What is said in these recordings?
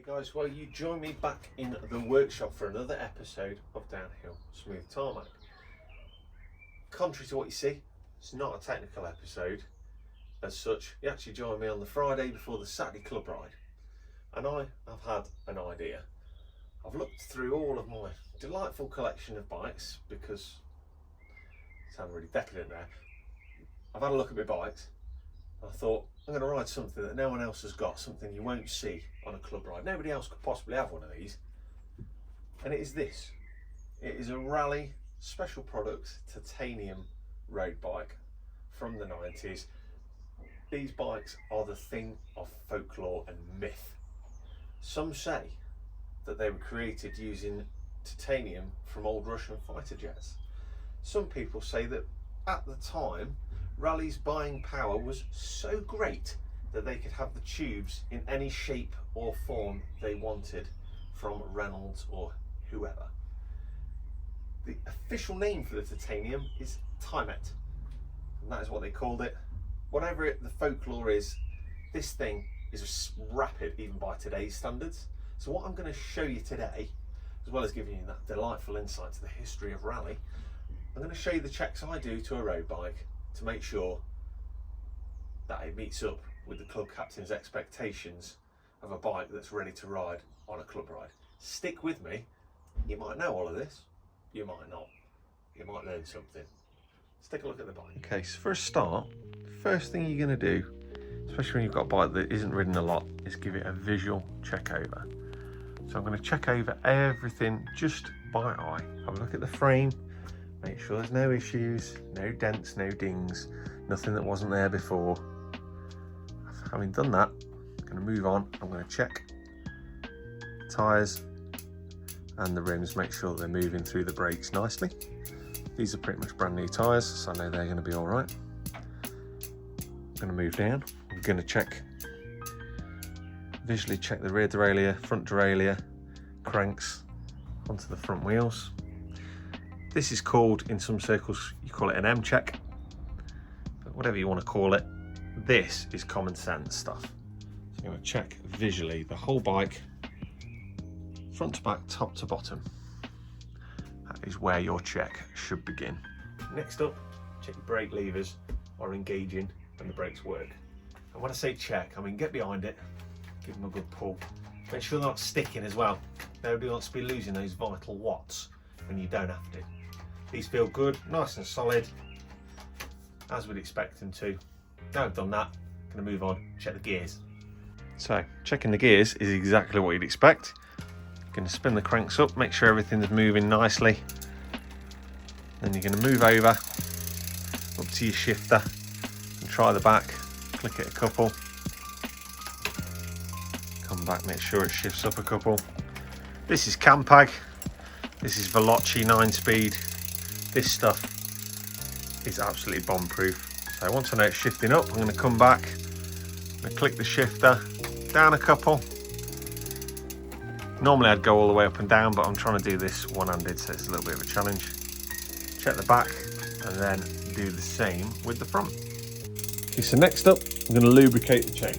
Guys, well, you join me back in the workshop for another episode of Downhill Smooth Tarmac. Contrary to what you see, it's not a technical episode as such. You actually join me on the Friday before the Saturday club ride, and I have had an idea. I've looked through all of my delightful collection of bikes because I sound really decadent there. I've had a look at my bikes. I thought, I'm going to ride something that no one else has got, something you won't see on a club ride. Nobody else could possibly have one of these. And it is this. It is a Raleigh special product titanium road bike from the 90s. These bikes are the thing of folklore and myth. Some say that they were created using titanium from old Russian fighter jets. Some people say that at the time, Raleigh's buying power was so great that they could have the tubes in any shape or form they wanted from Reynolds or whoever. The official name for the titanium is Tarmac, and that is what they called it. Whatever the folklore is, this thing is rapid even by today's standards. So what I'm going to show you today, as well as giving you that delightful insight to the history of Raleigh, I'm going to show you the checks I do to a road bike to make sure that it meets up with the club captain's expectations of a bike that's ready to ride on a club ride. Stick with me. You might know all of this, you might not. You might learn something. Let's take a look at the bike. Okay, so for a start, first thing you're going to do, especially when you've got a bike that isn't ridden a lot, is give it a visual check over. So I'm going to check over everything just by eye. Have a look at the frame. Make sure there's no issues, no dents, no dings, nothing that wasn't there before. Having done that, I'm going to move on. I'm going to check the tyres and the rims, make sure they're moving through the brakes nicely. These are pretty much brand new tyres, so I know they're going to be all right. I'm going to move down. I'm going to visually check the rear derailleur, front derailleur, cranks onto the front wheels. This is called, in some circles, you call it an M check, but whatever you want to call it, this is common sense stuff. So I'm going to check visually the whole bike, front to back, top to bottom. That is where your check should begin. Next up, check your brake levers are engaging and the brakes work. And when I say check, I mean get behind it, give them a good pull. Make sure they're not sticking as well. Nobody wants to be losing those vital watts when you don't have to. These feel good, nice and solid, as we'd expect them to. Now I've done that, I'm going to move on, check the gears. So, checking the gears is exactly what you'd expect. You're going to spin the cranks up, make sure everything's moving nicely. Then you're going to move over, up to your shifter, and try the back, click it a couple. Come back, make sure it shifts up a couple. This is Campag. This is Veloci 9-speed. This stuff is absolutely bomb-proof. So once I know it's shifting up, I'm going to come back. I'm going to click the shifter, down a couple. Normally I'd go all the way up and down, but I'm trying to do this one-handed, so it's a little bit of a challenge. Check the back, and then do the same with the front. Okay, so next up, I'm going to lubricate the chain.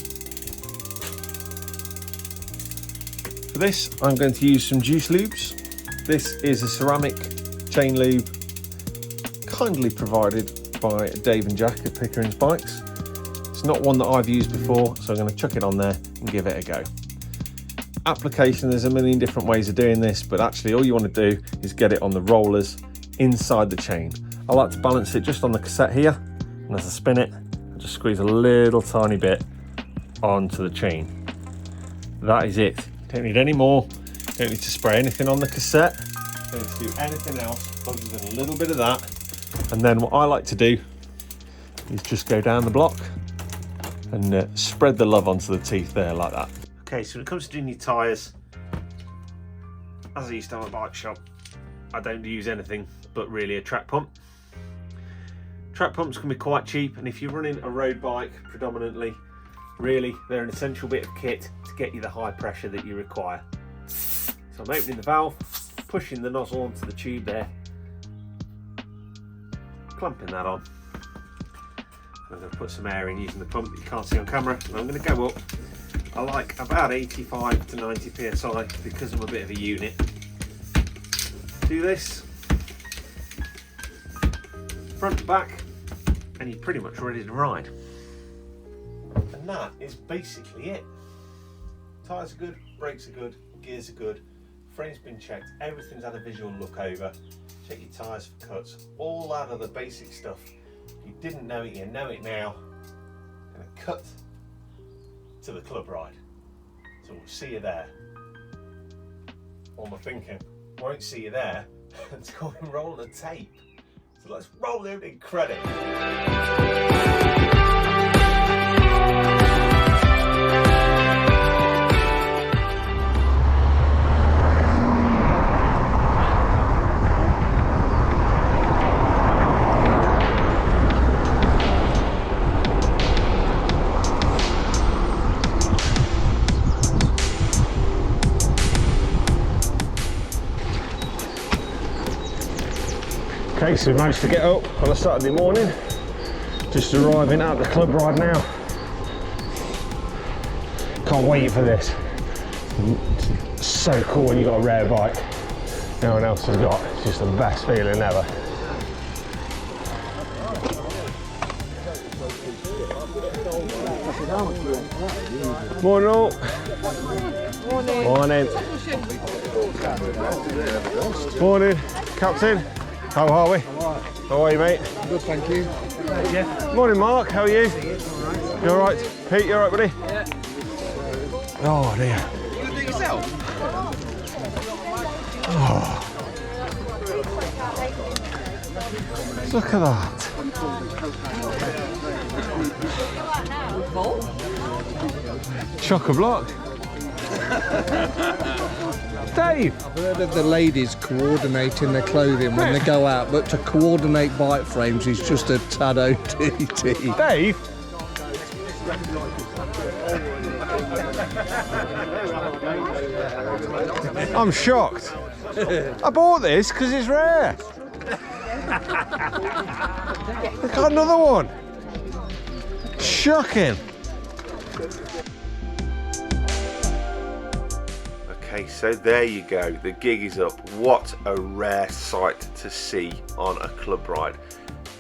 For this, I'm going to use some juice lubes. This is a ceramic chain lube, kindly provided by Dave and Jack at Pickering's Bikes. It's not one that I've used before, so I'm going to chuck it on there and give it a go. Application, there's a million different ways of doing this, but actually all you want to do is get it on the rollers inside the chain. I like to balance it just on the cassette here, and as I spin it, I just squeeze a little tiny bit onto the chain. That is it. Don't need any more. Don't need to spray anything on the cassette. Don't need to do anything else other than a little bit of that. And then what I like to do is just go down the block and spread the love onto the teeth there like that. Okay, so when it comes to doing your tyres, as I used to have a bike shop, I don't use anything but really a track pump. Track pumps can be quite cheap, and if you're running a road bike predominantly, really they're an essential bit of kit to get you the high pressure that you require. So I'm opening the valve, pushing the nozzle onto the tube there, clamping that on. I'm going to put some air in using the pump that you can't see on camera, and I'm going to go up I like about 85 to 90 psi because I'm a bit of a unit. Do this, front to back, and you're pretty much ready to ride. And that is basically it. Tyres are good, brakes are good, gears are good, frame's been checked, everything's had a visual look over. Check your tyres for cuts, all that other basic stuff. If you didn't know it, you know it now. Gonna cut to the club ride. So we'll see you there. What am I thinking? Won't see you there until we roll the tape. So let's roll the opening credit. Okay, so we managed to get up on a Saturday morning, just arriving at the club ride now. Can't wait for this. It's so cool when you've got a rare bike no one else has got. It's just the best feeling ever. Morning all. Morning. Morning, Captain. How are we? How are you, mate? Good, thank you. Yeah. Morning, Mark. How are you? You all right? Pete, you all right, buddy? Yeah. Oh dear. You gonna do it yourself? Oh. Look at that. Chock-a-block. Dave! I've heard of the ladies coordinating their clothing when they go out, but to coordinate bike frames is just a tad OTT. Dave? I'm shocked. I bought this because it's rare. I've got another one. Shocking. Okay, so there you go, the gig is up. What a rare sight to see on a club ride.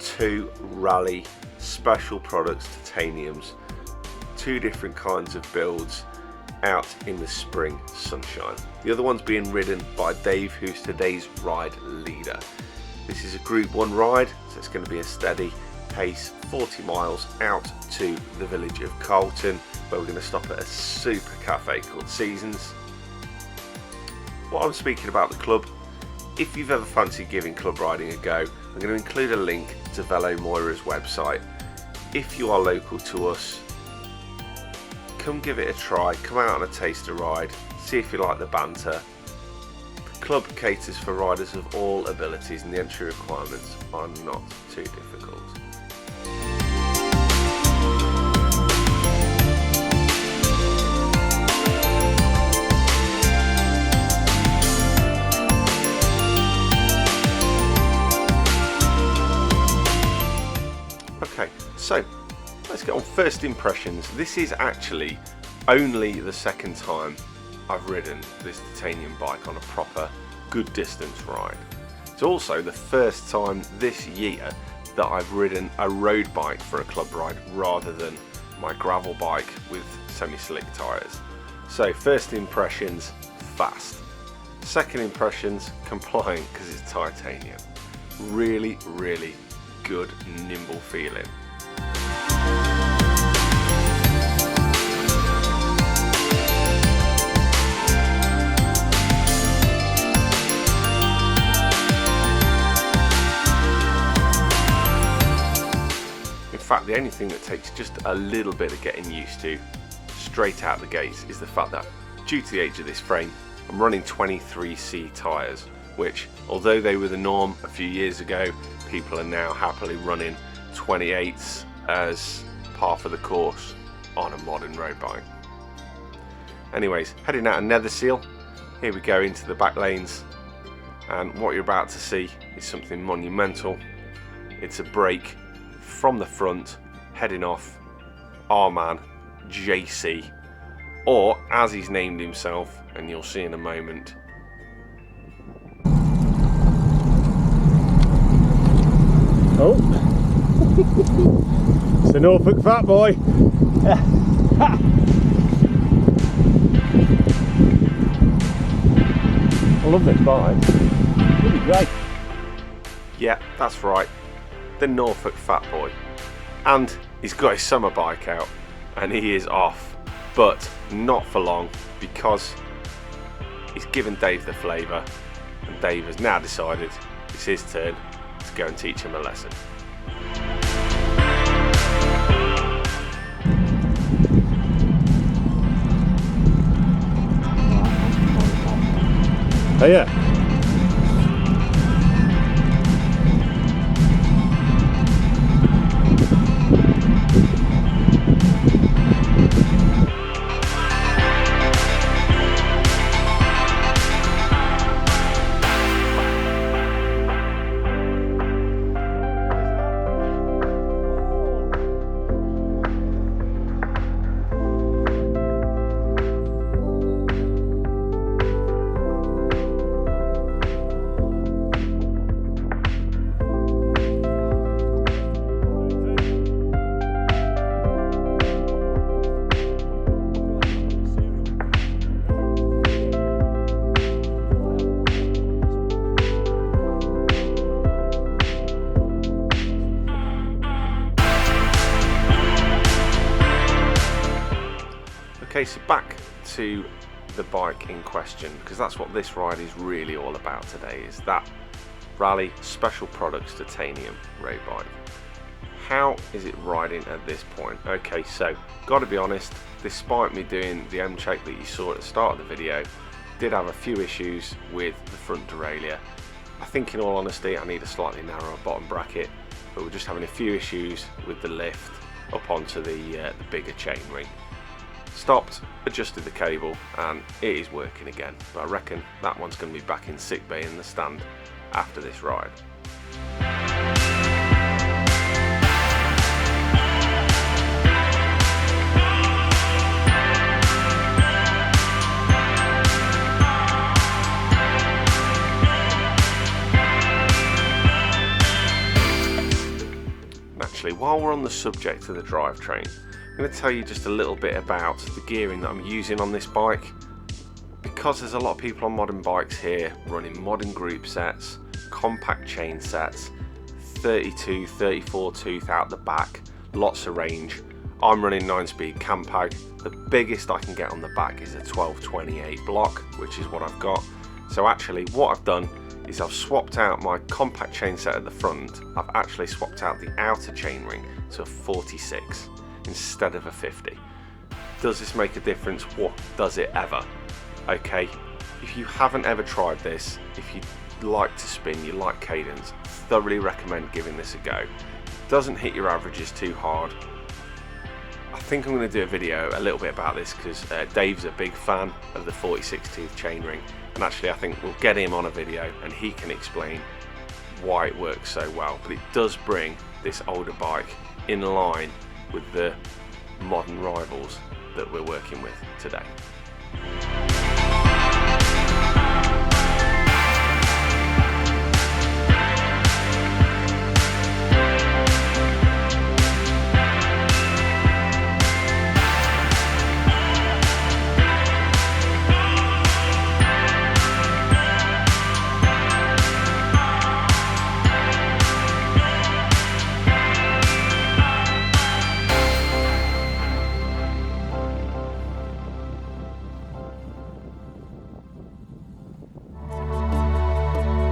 2 Raleigh special products titaniums, 2 different kinds of builds out in the spring sunshine. The other one's being ridden by Dave, who's today's ride leader. This is a group 1 ride, so it's going to be a steady pace, 40 miles out to the village of Carlton, where we're going to stop at a super cafe called Seasons. While I'm speaking about the club, if you've ever fancied giving club riding a go, I'm going to include a link to Velo Moira's website. If you are local to us, come give it a try, come out on a taster ride, see if you like the banter. The club caters for riders of all abilities and the entry requirements are not too difficult. Okay, so let's get on first impressions. This is actually only the second time I've ridden this titanium bike on a proper good distance ride. It's also the first time this year that I've ridden a road bike for a club ride rather than my gravel bike with semi-slick tyres. So first impressions, fast. Second impressions, compliant because it's titanium. Really, really good, nimble feeling. In fact, the only thing that takes just a little bit of getting used to straight out the gates is the fact that, due to the age of this frame, I'm running 23C tyres, which, although they were the norm a few years ago, people are now happily running 28s as par for the course on a modern road bike. Anyways, heading out of Netherseal, here we go into the back lanes, and what you're about to see is something monumental. It's a break from the front, heading off our man JC or as he's named himself, and you'll see in a moment. Oh, it's a Norfolk Fat Boy. I love this bike. Really great. Yeah, that's right, the Norfolk Fat Boy. And he's got his summer bike out, and he is off, but not for long, because he's given Dave the flavour, and Dave has now decided it's his turn to go and teach him a lesson. Oh yeah. Okay, so back to the bike in question, because that's what this ride is really all about today, is that Raleigh Special Products Titanium road bike. How is it riding at this point? Okay, so gotta be honest, despite me doing the M-check that you saw at the start of the video, did have a few issues with the front derailleur. I think in all honesty I need a slightly narrower bottom bracket, but we're just having a few issues with the lift up onto the bigger chainring. Stopped, adjusted the cable, and it is working again, but I reckon that one's going to be back in sick bay in the stand after this ride. Naturally, while we're on the subject of the drivetrain, I'm going to tell you just a little bit about the gearing that I'm using on this bike, because there's a lot of people on modern bikes here running modern group sets, compact chain sets, 32, 34 tooth out the back, lots of range. I'm running 9-speed Campag. The biggest I can get on the back is a 1228 block, which is what I've got. So actually what I've done is I've swapped out my compact chain set at the front. I've actually swapped out the outer chainring to a 46 instead of a 50. Does this make a difference? What does it ever? Okay, if you haven't ever tried this, if you like to spin, you like cadence, thoroughly recommend giving this a go. It doesn't hit your averages too hard. I think I'm going to do a video a little bit about this because Dave's a big fan of the 46 tooth chainring, and actually I think we'll get him on a video and he can explain why it works so well. But it does bring this older bike in line with the modern rivals that we're working with today.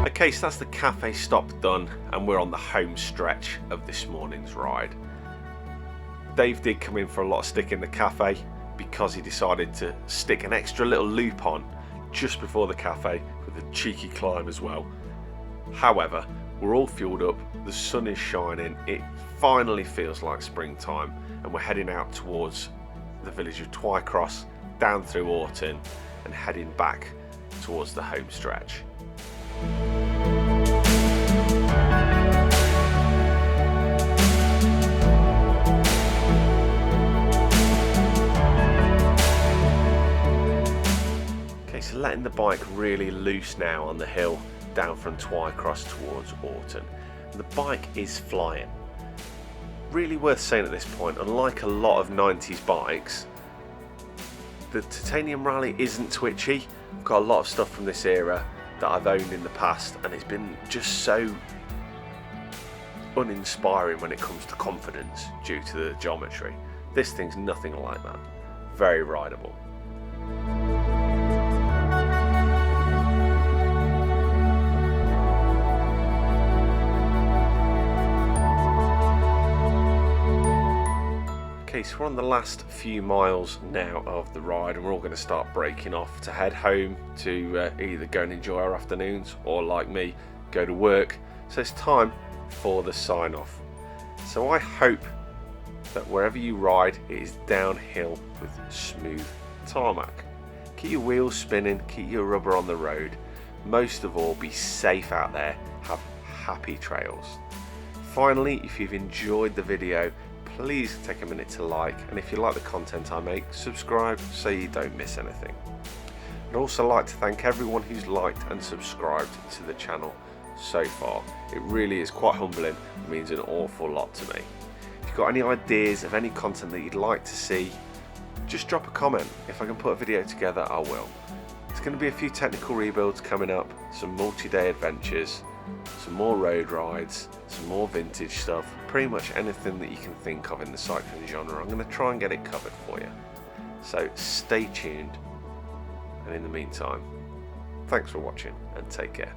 Okay, so that's the cafe stop done, and we're on the home stretch of this morning's ride. Dave did come in for a lot of stick in the cafe because he decided to stick an extra little loop on just before the cafe with a cheeky climb as well. However, we're all fueled up, the sun is shining, it finally feels like springtime, and we're heading out towards the village of Twycross, down through Orton, and heading back towards the home stretch. so letting the bike really loose now on the hill down from Twycross towards Orton. And the bike is flying. Really worth saying at this point, unlike a lot of 90s bikes, the Titanium Raleigh isn't twitchy. I've got a lot of stuff from this era that I've owned in the past, and it's been just so uninspiring when it comes to confidence due to the geometry. This thing's nothing like that. Very rideable. Okay, so we're on the last few miles now of the ride, and we're all going to start breaking off to head home to either go and enjoy our afternoons or, like me, go to work. So it's time for the sign off. So I hope that wherever you ride, it is downhill with smooth tarmac. Keep your wheels spinning, keep your rubber on the road. Most of all, be safe out there, have happy trails. Finally, if you've enjoyed the video, please take a minute to like, and if you like the content I make, subscribe so you don't miss anything. I'd also like to thank everyone who's liked and subscribed to the channel so far. It really is quite humbling, it means an awful lot to me. If you've got any ideas of any content that you'd like to see, just drop a comment. If I can put a video together, I will. There's going to be a few technical rebuilds coming up, some multi-day adventures, some more road rides, some more vintage stuff, pretty much anything that you can think of in the cycling genre. I'm going to try and get it covered for you. So stay tuned, and in the meantime, thanks for watching and take care.